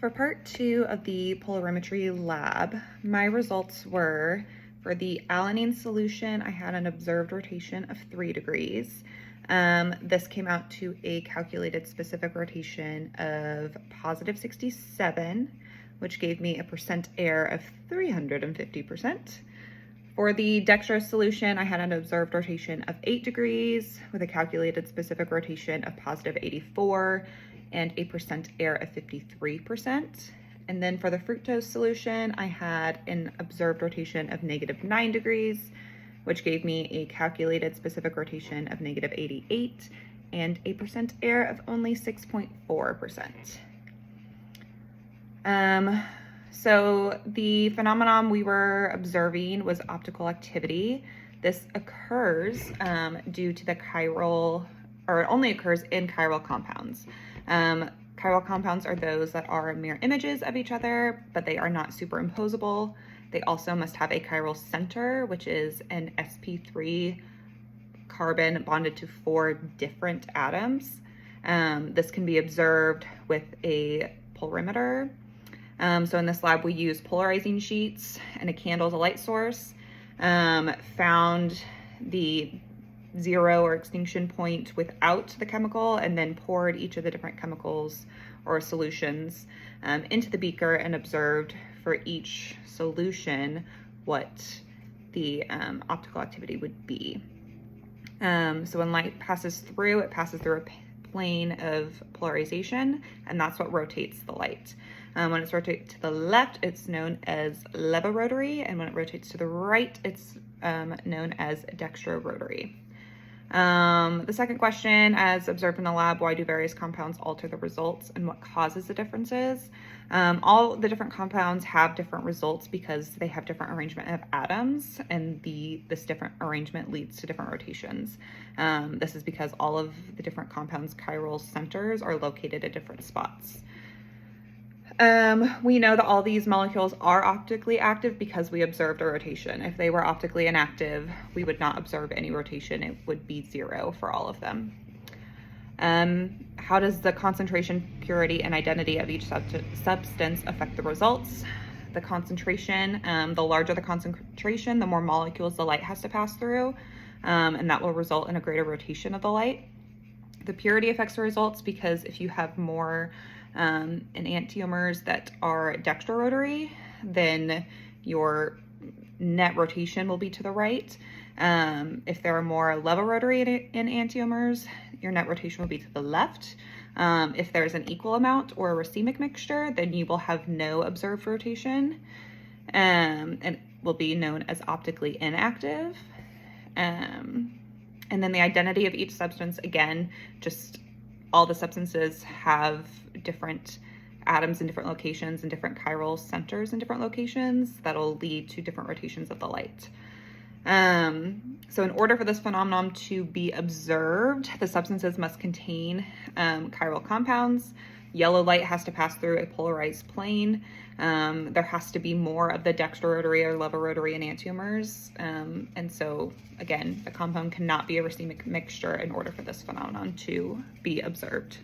For part 2 of the polarimetry lab, my results were for the alanine solution, I had an observed rotation of 3 degrees. This came out to a calculated specific rotation of positive 67, which gave me a percent error of 350%. For the dextrose solution, I had an observed rotation of 8 degrees with a calculated specific rotation of positive 84 and a percent error of 53%. And then for the fructose solution, I had an observed rotation of negative 9 degrees, which gave me a calculated specific rotation of negative 88 and a percent error of only 6.4%. So the phenomenon we were observing was optical activity. This occurs due to the chiral, or it only occurs in chiral compounds. Chiral compounds are those that are mirror images of each other, but they are not superimposable. They also must have a chiral center, which is an sp3 carbon bonded to 4 different atoms. This can be observed with a polarimeter. So in this lab, we use polarizing sheets and a candle as a light source, found the zero or extinction point without the chemical, and then poured each of the different chemicals or solutions into the beaker and observed for each solution what the optical activity would be. So when light passes through, it passes through a plane of polarization, and that's what rotates the light. When it's rotated to the left, it's known as levorotary, and when it rotates to the right, it's known as dextrorotary. The second question, as observed in the lab, why do various compounds alter the results and what causes the differences? All the different compounds have different results because they have different arrangement of atoms, and this different arrangement leads to different rotations. This is because all of the different compounds' chiral centers are located at different spots. We know that all these molecules are optically active because we observed a rotation. If they were optically inactive, we would not observe any rotation. It would be 0 for all of them. How does the concentration, purity, and identity of each substance affect the results? The concentration, the larger the concentration, the more molecules the light has to pass through, and that will result in a greater rotation of the light. The purity affects the results because if you have more enantiomers that are dextrorotary, then your net rotation will be to the right. If there are more levorotary enantiomers, your net rotation will be to the left. If there's an equal amount or a racemic mixture, then you will have no observed rotation, and it will be known as optically inactive. And then the identity of each substance, again, just all the substances have different atoms in different locations and different chiral centers in different locations that'll lead to different rotations of the light. So in order for this phenomenon to be observed, the substances must contain chiral compounds. Yellow light has to pass through a polarized plane. There has to be more of the dextrorotary or levorotary enantiomers. And so again, the compound cannot be a racemic mixture in order for this phenomenon to be observed.